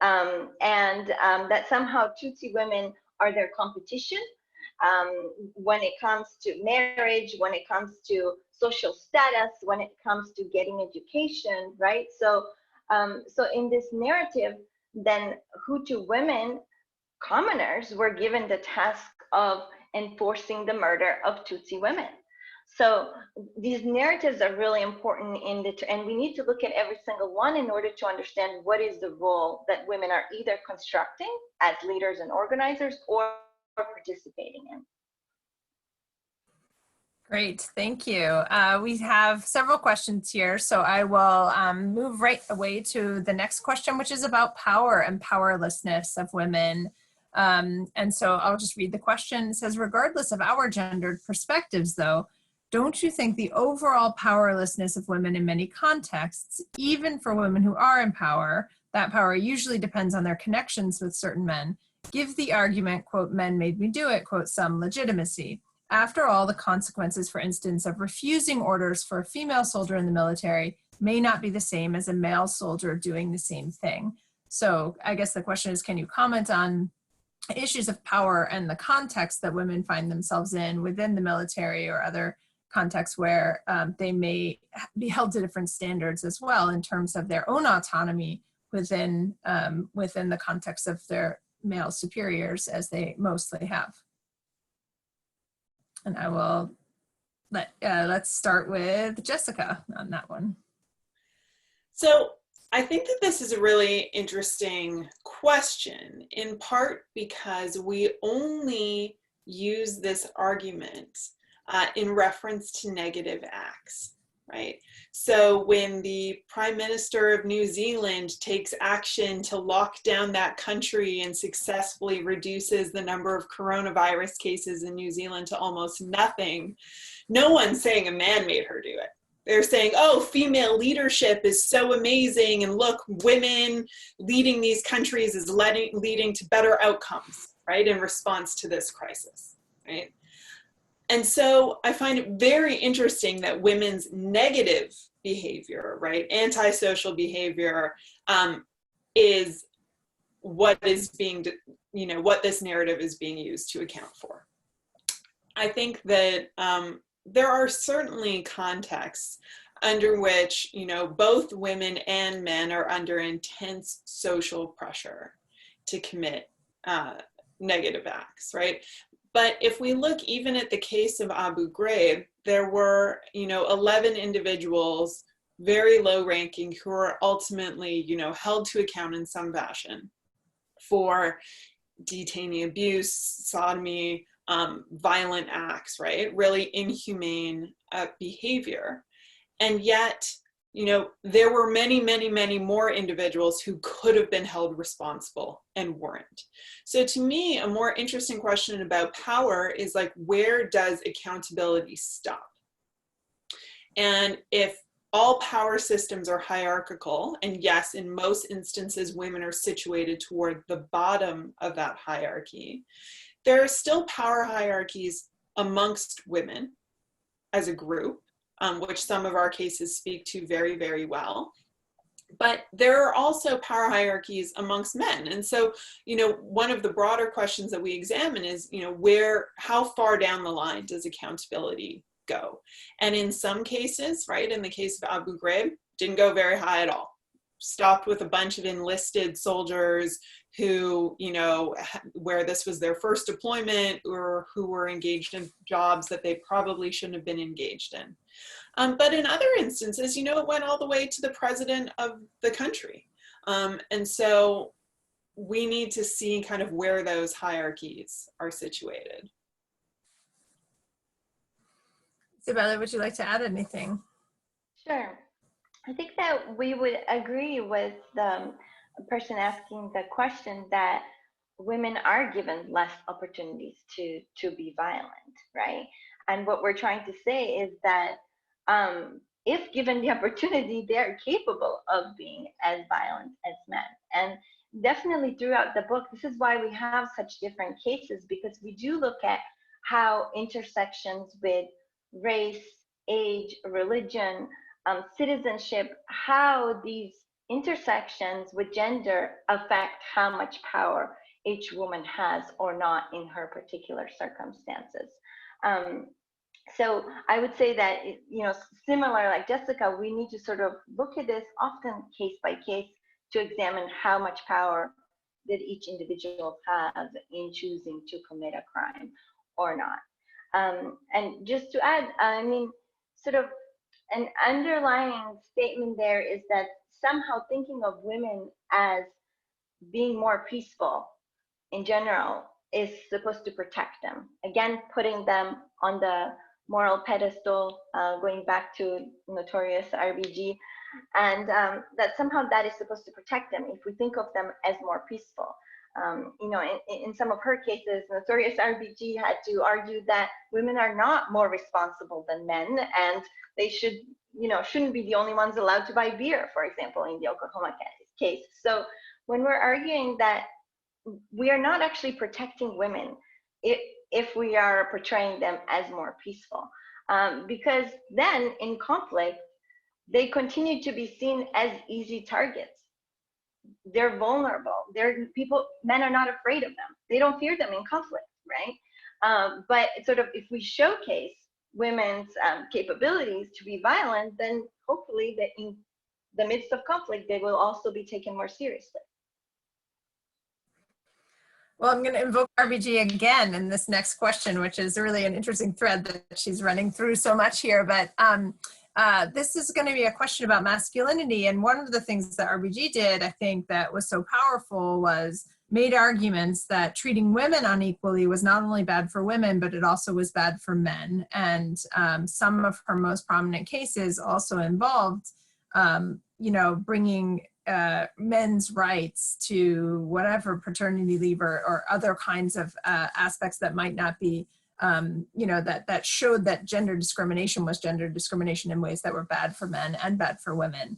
And that somehow Tutsi women are their competition when it comes to marriage, when it comes to social status, when it comes to getting education, right? So, so in this narrative, then Hutu women, commoners, were given the task of enforcing the murder of Tutsi women. So these narratives are really important and we need to look at every single one in order to understand what is the role that women are either constructing as leaders and organizers or participating in. Great, thank you. We have several questions here, so I will move right away to the next question, which is about power and powerlessness of women. And so I'll just read the question. It says, regardless of our gendered perspectives, though, don't you think the overall powerlessness of women in many contexts, even for women who are in power, that power usually depends on their connections with certain men, give the argument, quote, men made me do it, quote, some legitimacy? After all, the consequences, for instance, of refusing orders for a female soldier in the military may not be the same as a male soldier doing the same thing. So I guess the question is, can you comment on issues of power and the context that women find themselves in within the military or other contexts where they may be held to different standards as well in terms of their own autonomy within the context of their male superiors, as they mostly have? And I will let's start with Jessica on that one. So I think that this is a really interesting question, in part because we only use this argument in reference to negative acts, right? So when the Prime Minister of New Zealand takes action to lock down that country and successfully reduces the number of coronavirus cases in New Zealand to almost nothing, no one's saying a man made her do it. They're saying, oh, female leadership is so amazing, and look, women leading these countries is leading to better outcomes, right, in response to this crisis, right? And so I find it very interesting that women's negative behavior, right, antisocial behavior, is what is being, what this narrative is being used to account for. I think that there are certainly contexts under which, both women and men are under intense social pressure to commit negative acts, right? But if we look even at the case of Abu Ghraib, there were, 11 individuals, very low ranking, who were ultimately, held to account in some fashion for detainee abuse, sodomy, violent acts, right? Really inhumane behavior. And yet, there were many, many, many more individuals who could have been held responsible and weren't. So to me, a more interesting question about power is like, where does accountability stop? And if all power systems are hierarchical, and yes, in most instances, women are situated toward the bottom of that hierarchy, there are still power hierarchies amongst women as a group, which some of our cases speak to very, very well. But there are also power hierarchies amongst men. And so, one of the broader questions that we examine is, how far down the line does accountability go? And in some cases, right, in the case of Abu Ghraib, didn't go very high at all. Stopped with a bunch of enlisted soldiers who, where this was their first deployment, or who were engaged in jobs that they probably shouldn't have been engaged in. But in other instances, it went all the way to the president of the country. And so we need to see kind of where those hierarchies are situated. Isabella, would you like to add anything? Sure. I think that we would agree with the person asking the question that women are given less opportunities to be violent, right? And what we're trying to say is that if given the opportunity, they're capable of being as violent as men. And definitely throughout the book, this is why we have such different cases, because we do look at how intersections with race, age, religion, citizenship, how these intersections with gender affect how much power each woman has or not in her particular circumstances. So I would say that, similar like Jessica, we need to sort of look at this often case by case to examine how much power did each individual have in choosing to commit a crime or not. And just to add, I mean, sort of an underlying statement there is that somehow thinking of women as being more peaceful in general is supposed to protect them. Again, putting them on the moral pedestal, going back to notorious RBG, and that somehow that is supposed to protect them if we think of them as more peaceful. You know, in some of her cases, notorious RBG had to argue that women are not more responsible than men, and they should, you know, shouldn't be the only ones allowed to buy beer, for example, in the Oklahoma case. So when we're arguing that we are not actually protecting women if we are portraying them as more peaceful, because then in conflict, they continue to be seen as easy targets. They're vulnerable. Men are not afraid of them. They don't fear them in conflict, right? But sort of if we showcase women's capabilities to be violent, then hopefully that in the midst of conflict, they will also be taken more seriously. Well, I'm going to invoke RBG again in this next question, which is really an interesting thread that she's running through so much here. But this is going to be a question about masculinity. And one of the things that RBG did, I think, that was so powerful was made arguments that treating women unequally was not only bad for women, but it also was bad for men. And some of her most prominent cases also involved, you know, bringing men's rights to whatever paternity leave or other kinds of aspects that might not be, you know, that showed that gender discrimination was gender discrimination in ways that were bad for men and bad for women.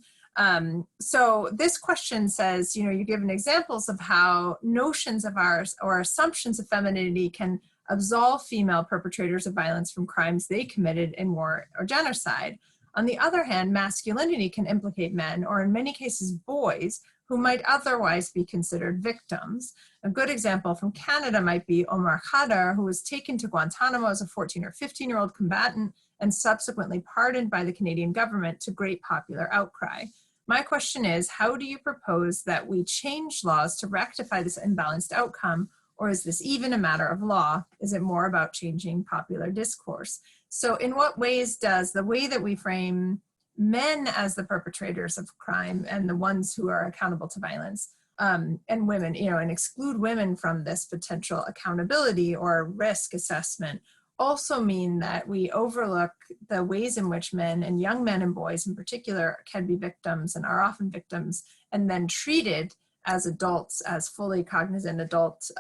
So this question says, you know, you're given examples of how notions of ours or assumptions of femininity can absolve female perpetrators of violence from crimes they committed in war or genocide. On the other hand, masculinity can implicate men, or in many cases boys, who might otherwise be considered victims. A good example from Canada might be Omar Khadr, who was taken to Guantanamo as a 14 or 15-year-old combatant and subsequently pardoned by the Canadian government to great popular outcry. My question is, how do you propose that we change laws to rectify this imbalanced outcome, or is this even a matter of law? Is it more about changing popular discourse? So in what ways does the way that we frame men as the perpetrators of crime and the ones who are accountable to violence, and women, you know, and exclude women from this potential accountability or risk assessment, also mean that we overlook the ways in which men, and young men and boys in particular, can be victims and are often victims and then treated as adults, as fully cognizant adults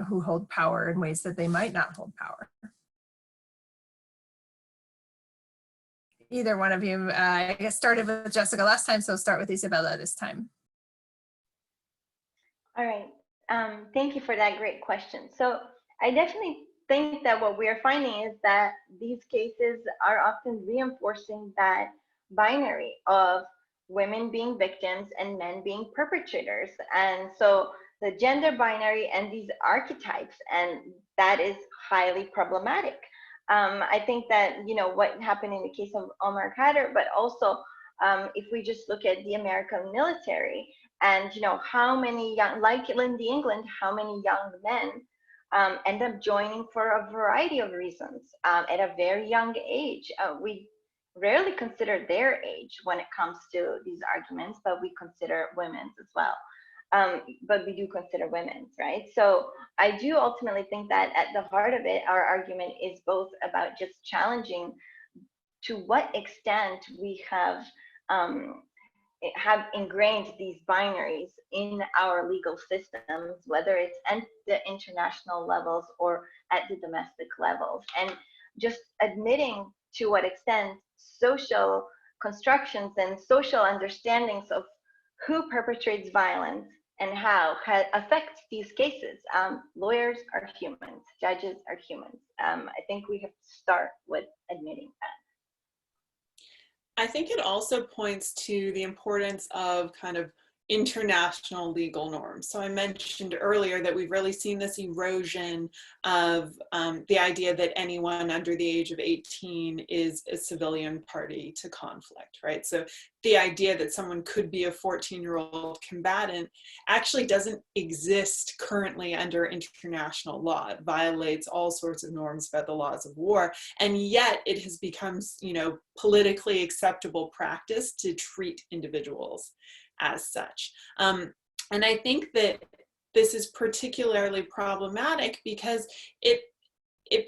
who hold power in ways that they might not hold power. Either one of you, I guess started with Jessica last time, so start with Isabella this time. All right, thank you for that great question. So I definitely think that what we're finding is that these cases are often reinforcing that binary of women being victims and men being perpetrators. And so the gender binary and these archetypes, and that is highly problematic. I think that, you know, what happened in the case of Omar Khadr, but also if we just look at the American military and, you know, how many young, like Lindy England, how many young men end up joining for a variety of reasons at a very young age. We rarely consider their age when it comes to these arguments, but we consider women's as well. But we do consider women's, right? So I do ultimately think that at the heart of it, our argument is both about just challenging to what extent we have ingrained these binaries in our legal systems, whether it's at the international levels or at the domestic levels, and just admitting to what extent social constructions and social understandings of who perpetrates violence and how affects these cases. Lawyers are humans, judges are humans. I think we have to start with admitting that. I think it also points to the importance of kind of international legal norms. So I mentioned earlier that we've really seen this erosion of the idea that anyone under the age of 18 is a civilian party to conflict, right? So the idea that someone could be a 14-year-old combatant actually doesn't exist currently under international law. It violates all sorts of norms about the laws of war, and yet it has become, you know, politically acceptable practice to treat individuals as such. And I think that this is particularly problematic because it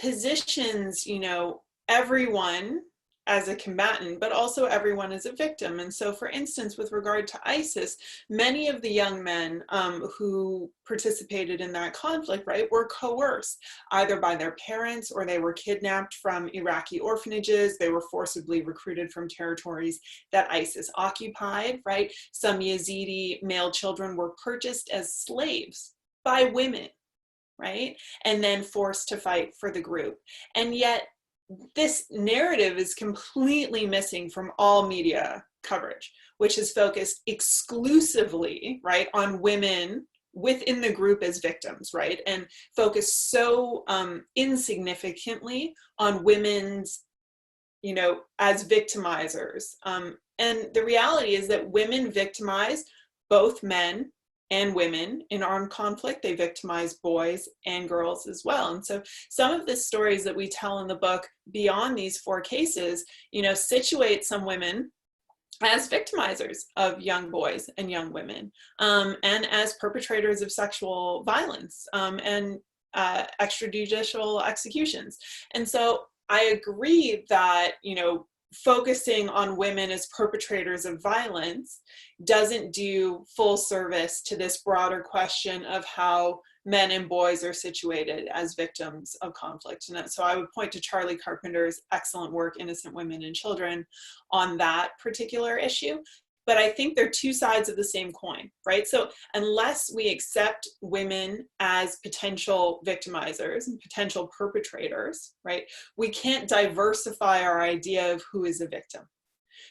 positions, you know, everyone as a combatant, but also everyone as a victim. And so, for instance, with regard to ISIS, many of the young men who participated in that conflict, right, were coerced either by their parents, or they were kidnapped from Iraqi orphanages. They were forcibly recruited from territories that ISIS occupied, right? Some Yazidi male children were purchased as slaves by women, right? And then forced to fight for the group. And yet, this narrative is completely missing from all media coverage, which is focused exclusively, right, on women within the group as victims, right, and focused so insignificantly on women's, you know, as victimizers. And the reality is that women victimize both men and women in armed conflict. They victimize boys and girls as well. And so some of the stories that we tell in the book beyond these 4 cases, you know, situate some women as victimizers of young boys and young women, and as perpetrators of sexual violence and extrajudicial executions. And so I agree that, you know, focusing on women as perpetrators of violence doesn't do full service to this broader question of how men and boys are situated as victims of conflict. And so I would point to Charlie Carpenter's excellent work, Innocent Women and Children, on that particular issue. But I think they're 2 sides of the same coin, right? So unless we accept women as potential victimizers and potential perpetrators, right, we can't diversify our idea of who is a victim.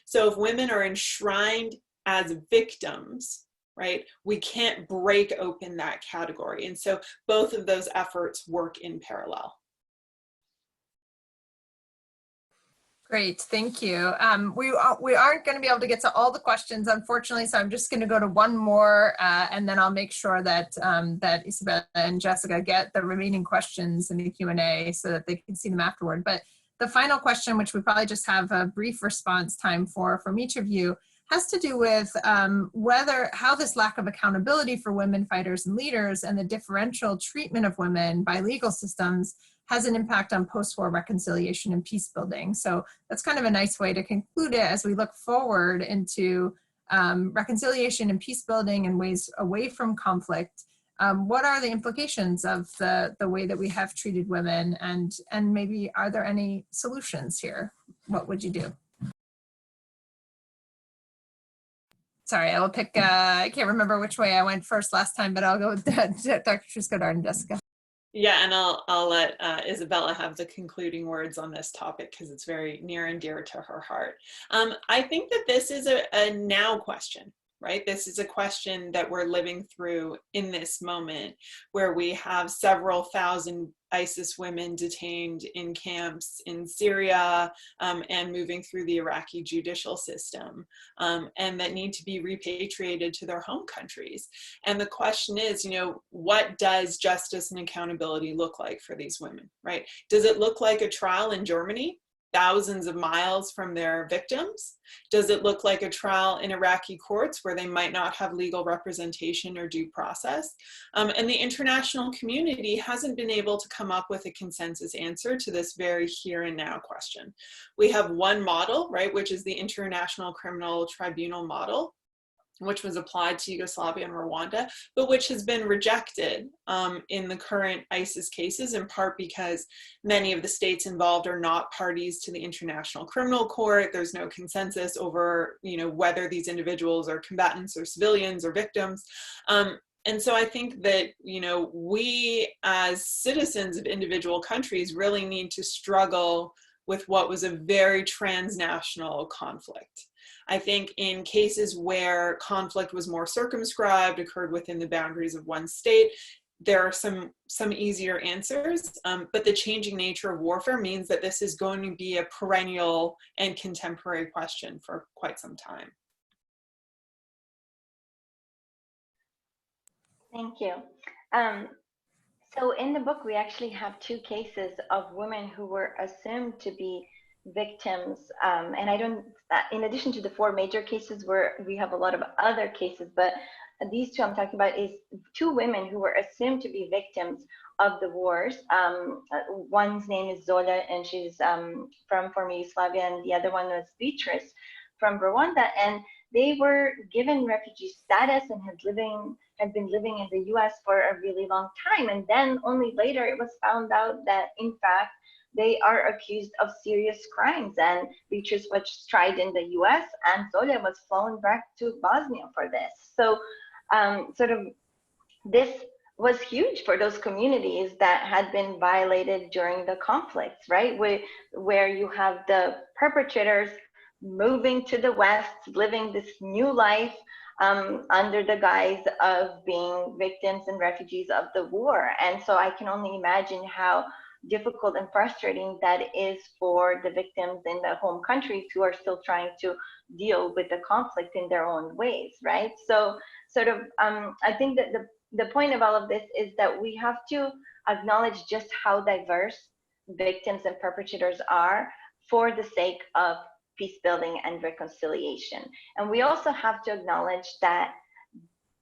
So if women are enshrined as victims, right, we can't break open that category. And so both of those efforts work in parallel. Great, thank you. We aren't going to be able to get to all the questions, unfortunately, so I'm just going to go to one more, and then I'll make sure that that Isabella and Jessica get the remaining questions in the Q&A so that they can see them afterward. But the final question, which we probably just have a brief response time for from each of you, has to do with how this lack of accountability for women fighters and leaders and the differential treatment of women by legal systems has an impact on post-war reconciliation and peace building. So that's kind of a nice way to conclude it as we look forward into reconciliation and peace building and ways away from conflict. What are the implications of the way that we have treated women, and maybe are there any solutions here? What would you do? Sorry, I will pick, I can't remember which way I went first last time, but I'll go with Dr. Truscodar and Jessica. Yeah, and I'll let Isabella have the concluding words on this topic because it's very near and dear to her heart. I think that this is a now question, right? This is a question that we're living through in this moment, where we have several thousand ISIS women detained in camps in Syria and moving through the Iraqi judicial system, and that need to be repatriated to their home countries. And the question is, you know, what does justice and accountability look like for these women, right? Does it look like a trial in Germany, thousands of miles from their victims? Does it look like a trial in Iraqi courts where they might not have legal representation or due process? And the international community hasn't been able to come up with a consensus answer to this very here and now question. We have one model, right, which is the International Criminal Tribunal model, which was applied to Yugoslavia and Rwanda, but which has been rejected in the current ISIS cases, in part because many of the states involved are not parties to the International Criminal Court. There's no consensus over, you know, whether these individuals are combatants or civilians or victims. And so I think that, you know, we as citizens of individual countries really need to struggle with what was a very transnational conflict. I think in cases where conflict was more circumscribed, occurred within the boundaries of one state, there are some easier answers, but the changing nature of warfare means that this is going to be a perennial and contemporary question for quite some time. Thank you. So in the book, we actually have two cases of women who were assumed to be victims. And I don't, in addition to the four major cases where we have a lot of other cases, but these two I'm talking about is two women who were assumed to be victims of the wars. One's name is Zola, and she's from former Yugoslavia, and the other one was Beatrice from Rwanda. And they were given refugee status and had been living in the US for a really long time. And then only later it was found out that, in fact, they are accused of serious crimes. And Beatrice was tried in the US, and Zola was flown back to Bosnia for this. So sort of this was huge for those communities that had been violated during the conflicts, right? Where you have the perpetrators moving to the West, living this new life under the guise of being victims and refugees of the war. And so I can only imagine how difficult and frustrating that is for the victims in the home countries who are still trying to deal with the conflict in their own ways, right? So sort of, I think that the point of all of this is that we have to acknowledge just how diverse victims and perpetrators are for the sake of peace building and reconciliation. And we also have to acknowledge that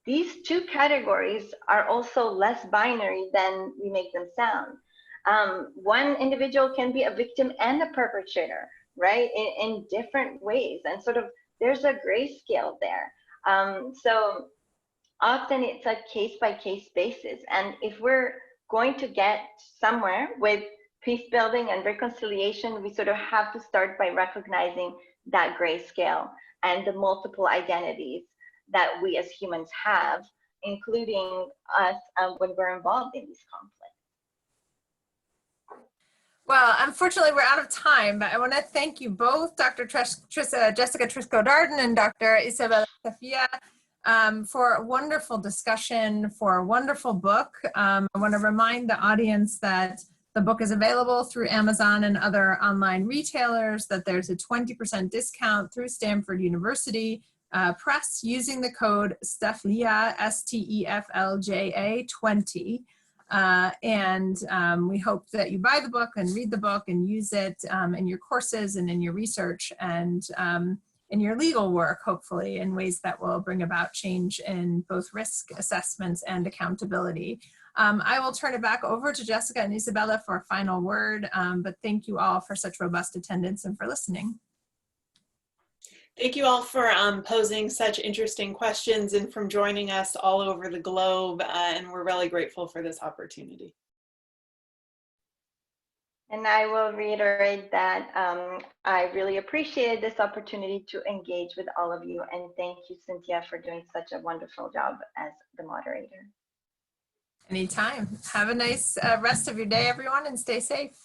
these two categories are also less binary than we make them sound. One individual can be a victim and a perpetrator, right, in different ways. And sort of there's a grayscale there. So often it's a case-by-case basis. And if we're going to get somewhere with peace building and reconciliation, we sort of have to start by recognizing that grayscale and the multiple identities that we as humans have, including us when we're involved in these conflicts. Well, unfortunately, we're out of time, but I want to thank you both, Dr. Jessica Trisco-Darden and Dr. Isabella Sofia, for a wonderful discussion, for a wonderful book. I want to remind the audience that the book is available through Amazon and other online retailers, that there's a 20% discount through Stanford University Press using the code STEFLJA, STEFLJA 20. We hope that you buy the book and read the book and use it in your courses and in your research and in your legal work, hopefully, in ways that will bring about change in both risk assessments and accountability. I will turn it back over to Jessica and Isabella for a final word, but thank you all for such robust attendance and for listening. Thank you all for posing such interesting questions and from joining us all over the globe, and we're really grateful for this opportunity. And I will reiterate that I really appreciated this opportunity to engage with all of you, and thank you, Cynthia, for doing such a wonderful job as the moderator. Anytime. Have a nice rest of your day, everyone, and stay safe.